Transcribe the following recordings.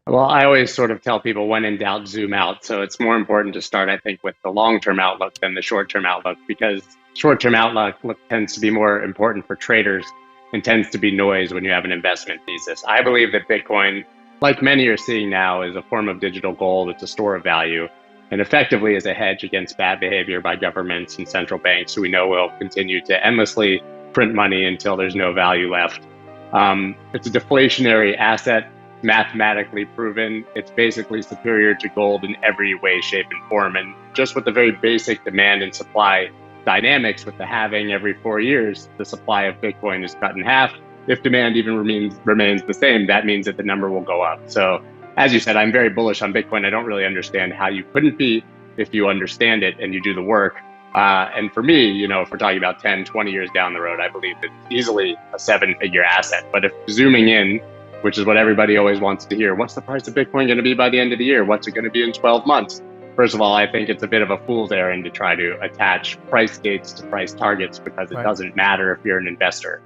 Well, I always sort of tell people when in doubt, zoom out. So it's more important to start, I think, with the long-term outlook than the short-term outlook, because short-term outlook tends to be more important for traders and tends to be noise when you have an investment thesis. I believe that Bitcoin, like many are seeing now, is a form of digital gold. It's a store of value and effectively is a hedge against bad behavior by governments and central banks who we know will continue to endlessly print money until there's no value left. It's a deflationary asset, mathematically proven. It's basically superior to gold in every way, shape, and form. And just with the very basic demand and supply dynamics, with the halving every 4 years, the supply of Bitcoin is cut in half. If demand even remains the same, that means that the number will go up. So as you said, I'm very bullish on Bitcoin. I don't really understand how you couldn't be if you understand it and you do the work. And for me, if we're talking about 10, 20 years down the road, I believe it's easily a 7-figure asset. But if zooming in, which is what everybody always wants to hear, what's the price of Bitcoin going to be by the end of the year? What's it going to be in 12 months? First of all, I think it's a bit of a fool's errand to try to attach price dates to price targets because it doesn't matter if you're an investor.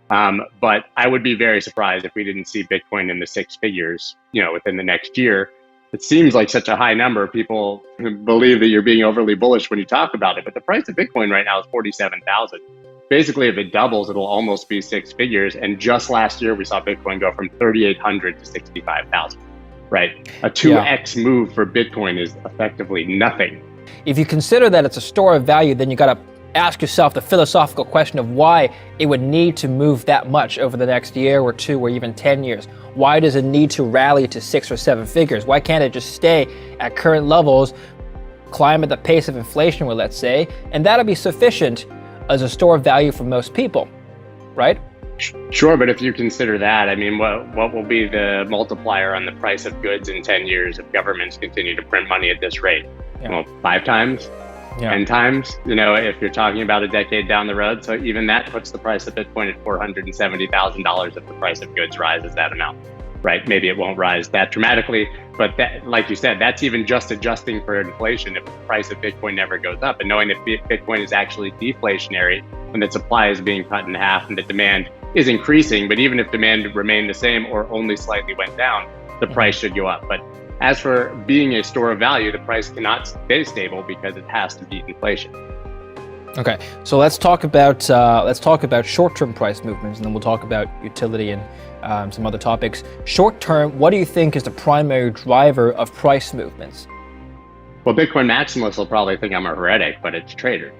But I would be very surprised if we didn't see Bitcoin in the 6 figures, within the next year. It seems like such a high number. People believe that you're being overly bullish when you talk about it, but the price of Bitcoin right now is 47,000. Basically, if it doubles, it'll almost be 6 figures. And just last year, we saw Bitcoin go from 3,800 to 65,000, right? A 2x move for Bitcoin is effectively nothing. If you consider that it's a store of value, then you got to ask yourself the philosophical question of why it would need to move that much over the next year or two or even 10 years. Why does it need to rally to 6 or 7 figures? Why can't it just stay at current levels, climb at the pace of inflation, well, let's say, and that'll be sufficient as a store of value for most people, right? Sure, but if you consider that, I mean, what will be the multiplier on the price of goods in 10 years if governments continue to print money at this rate? Well, 5 times? 10 times, if you're talking about a decade down the road. So even that puts the price of Bitcoin at $470,000 if the price of goods rises that amount, right? Maybe it won't rise that dramatically, but that, like you said, that's even just adjusting for inflation if the price of Bitcoin never goes up. And knowing that Bitcoin is actually deflationary and that supply is being cut in half and that demand is increasing, but even if demand remained the same or only slightly went down, the price should go up. But as for being a store of value, the price cannot stay stable because it has to beat inflation. Okay, so let's talk about short-term price movements, and then we'll talk about utility and some other topics. Short-term, what do you think is the primary driver of price movements? Well, Bitcoin maximalists will probably think I'm a heretic, but it's traders.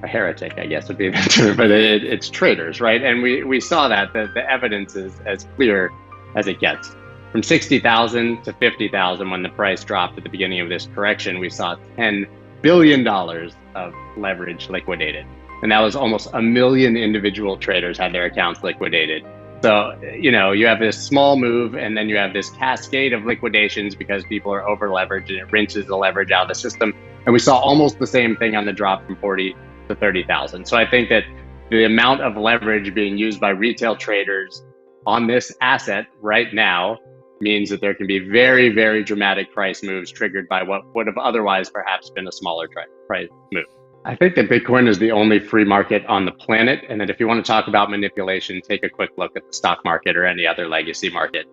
A heretic, I guess would be the term, but it's traders, right? And we saw that the evidence is as clear as it gets. From 60,000 to 50,000, when the price dropped at the beginning of this correction, we saw $10 billion of leverage liquidated. And that was almost 1 million individual traders had their accounts liquidated. So, you have this small move and then you have this cascade of liquidations because people are over leveraged and it rinses the leverage out of the system. And we saw almost the same thing on the drop from 40 to 30,000. So I think that the amount of leverage being used by retail traders on this asset right now means that there can be very, very dramatic price moves triggered by what would have otherwise perhaps been a smaller price move. I think that Bitcoin is the only free market on the planet, and that if you want to talk about manipulation, take a quick look at the stock market or any other legacy market.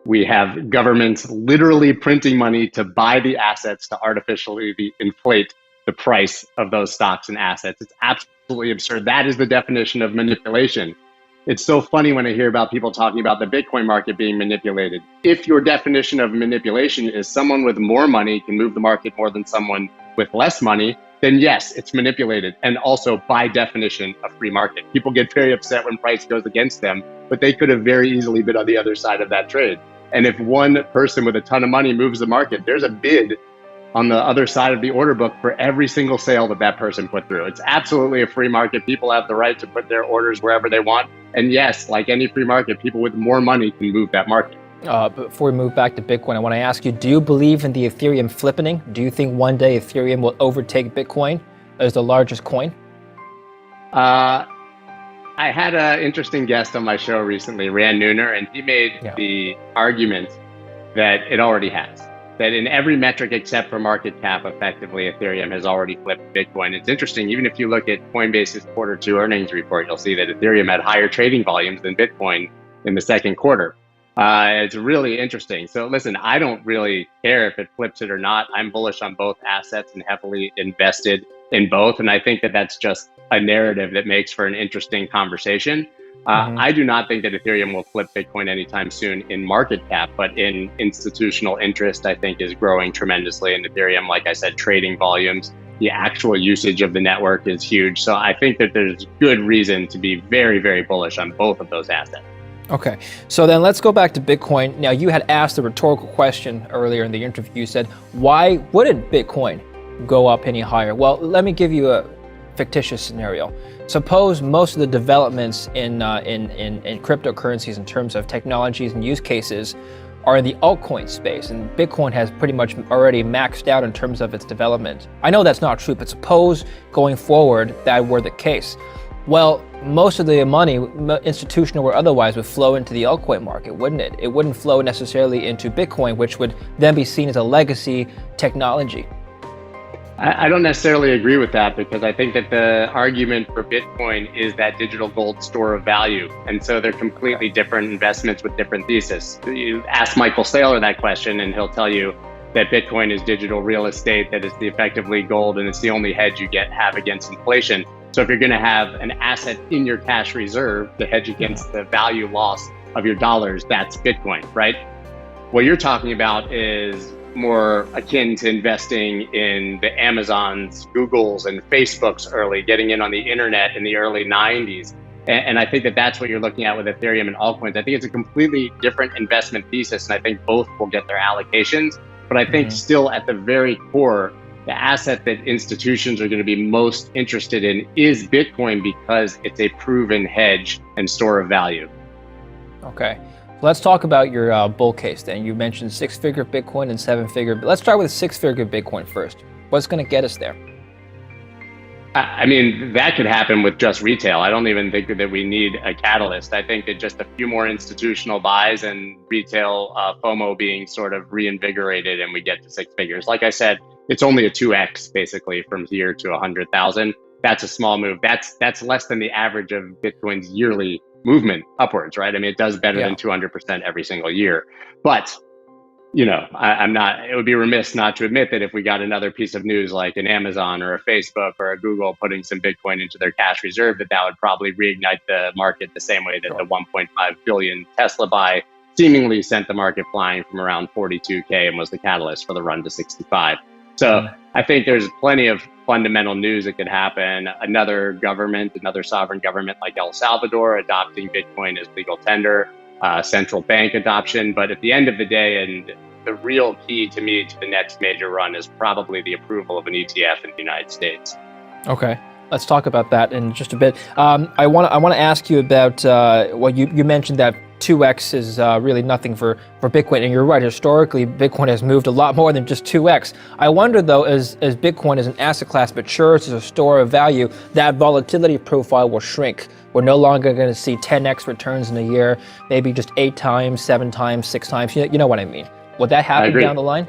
We have governments literally printing money to buy the assets to artificially inflate the price of those stocks and assets. It's absolutely absurd. That is the definition of manipulation. It's so funny when I hear about people talking about the Bitcoin market being manipulated. If your definition of manipulation is someone with more money can move the market more than someone with less money, then yes, it's manipulated. And also by definition, a free market. People get very upset when price goes against them, but they could have very easily been on the other side of that trade. And if one person with a ton of money moves the market, there's a bid on the other side of the order book for every single sale that person put through. It's absolutely a free market. People have the right to put their orders wherever they want. And yes, like any free market, people with more money can move that market. Before we move back to Bitcoin, I want to ask you, do you believe in the Ethereum flippening? Do you think one day Ethereum will overtake Bitcoin as the largest coin? I had an interesting guest on my show recently, Rand Nooner, and he made the argument that it already has. That in every metric except for market cap, effectively, Ethereum has already flipped Bitcoin. It's interesting, even if you look at Coinbase's Q2 earnings report, you'll see that Ethereum had higher trading volumes than Bitcoin in the second quarter. It's really interesting. So listen, I don't really care if it flips it or not. I'm bullish on both assets and heavily invested in both. And I think that that's just a narrative that makes for an interesting conversation. I do not think that Ethereum will flip Bitcoin anytime soon in market cap, but in institutional interest, I think is growing tremendously in Ethereum. Like I said, trading volumes, the actual usage of the network is huge. So I think that there's good reason to be very, very bullish on both of those assets. Okay, so then let's go back to Bitcoin. Now, you had asked a rhetorical question earlier in the interview. You said, why wouldn't Bitcoin go up any higher? Well, let me give you a fictitious scenario. Suppose most of the developments in cryptocurrencies in terms of technologies and use cases are in the altcoin space, and Bitcoin has pretty much already maxed out in terms of its development. I know that's not true, but suppose going forward that were the case. Well, most of the money, institutional or otherwise, would flow into the altcoin market, wouldn't it? It wouldn't flow necessarily into Bitcoin, which would then be seen as a legacy technology. I don't necessarily agree with that, because I think that the argument for Bitcoin is that digital gold store of value. And so they're completely different investments with different thesis. You ask Michael Saylor that question and he'll tell you that Bitcoin is digital real estate, that it's effectively gold, and it's the only hedge you have against inflation. So if you're going to have an asset in your cash reserve to hedge against the value loss of your dollars, that's Bitcoin, right? What you're talking about is more akin to investing in the Amazons, Googles, and Facebooks early, getting in on the internet in the early 90s. And I think that that's what you're looking at with Ethereum and altcoins. I think it's a completely different investment thesis, and I think both will get their allocations. But I think still at the very core, the asset that institutions are going to be most interested in is Bitcoin, because it's a proven hedge and store of value. Okay, let's talk about your bull case then. You mentioned 6-figure Bitcoin and 7-figure. Let's start with 6-figure Bitcoin first. What's going to get us there? I mean, that could happen with just retail. I don't even think that we need a catalyst. I think that just a few more institutional buys and retail FOMO being sort of reinvigorated, and we get to 6 figures. Like I said, it's only a 2x basically from here to 100,000. That's a small move. That's less than the average of Bitcoin's yearly movement upwards, right? I mean, it does better than 200% every single year. But you know, I'm not, it would be remiss not to admit that if we got another piece of news like an Amazon or a Facebook or a Google putting some Bitcoin into their cash reserve, that would probably reignite the market the same way that the 1.5 billion Tesla buy seemingly sent the market flying from around 42K and was the catalyst for the run to 65. So I think there's plenty of fundamental news that could happen. Another government, another sovereign government like El Salvador adopting Bitcoin as legal tender. Central bank adoption. But at the end of the day, and the real key to me to the next major run is probably the approval of an ETF in the United States. Okay, let's talk about that in just a bit. I want to ask you about well, you mentioned that 2x is really nothing for Bitcoin, and you're right. Historically, Bitcoin has moved a lot more than just 2x. I wonder though, as Bitcoin as an asset class matures as a store of value, that volatility profile will shrink. We're no longer going to see 10x returns in a year, maybe just 8 times, 7 times, 6 times. You know what I mean? Would that happen down the line?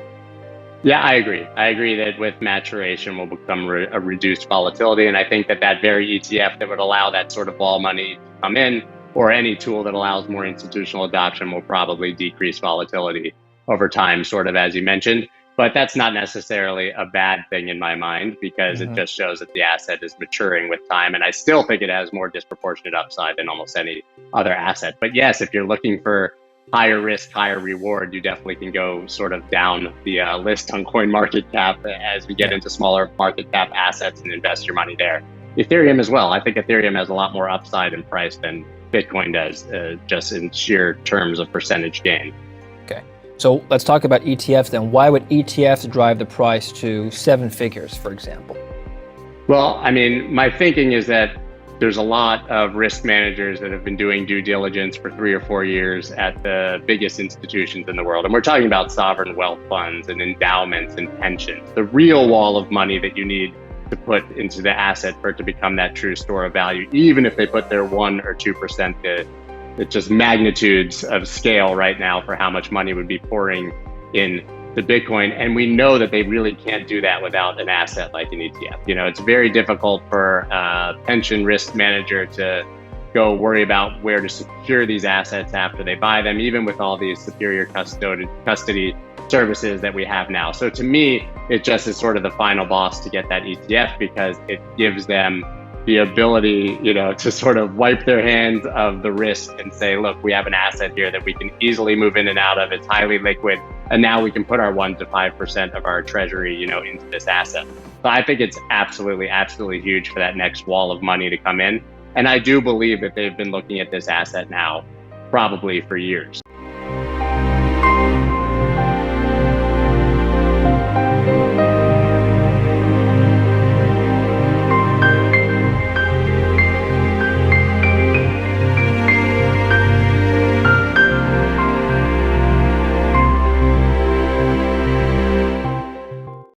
Yeah, I agree. I agree that with maturation will become a reduced volatility. And I think that very ETF that would allow that sort of vol money to come in, or any tool that allows more institutional adoption, will probably decrease volatility over time, sort of as you mentioned. But that's not necessarily a bad thing in my mind, because it just shows that the asset is maturing with time. And I still think it has more disproportionate upside than almost any other asset. But yes, if you're looking for higher risk, higher reward, you definitely can go sort of down the list on CoinMarketCap as we get into smaller market cap assets and invest your money there. Ethereum as well. I think Ethereum has a lot more upside in price than Bitcoin does, just in sheer terms of percentage gain. Okay. So let's talk about ETFs then. Why would ETFs drive the price to 7 figures, for example? Well, I mean, my thinking is that there's a lot of risk managers that have been doing due diligence for 3 or 4 years at the biggest institutions in the world. And we're talking about sovereign wealth funds and endowments and pensions, the real wall of money that you need to put into the asset for it to become that true store of value, even if they put their 1 or 2%, it's just magnitudes of scale right now for how much money would be pouring in the Bitcoin. And we know that they really can't do that without an asset like an ETF. You know, it's very difficult for a pension risk manager to go worry about where to secure these assets after they buy them, even with all these superior custody services that we have now. So to me, it just is sort of the final boss to get that ETF, because it gives them the ability, to sort of wipe their hands of the risk and say, look, we have an asset here that we can easily move in and out of. It's highly liquid. And now we can put our 1 to 5% of our treasury, into this asset. So I think it's absolutely, absolutely huge for that next wall of money to come in. And I do believe that they've been looking at this asset now probably for years.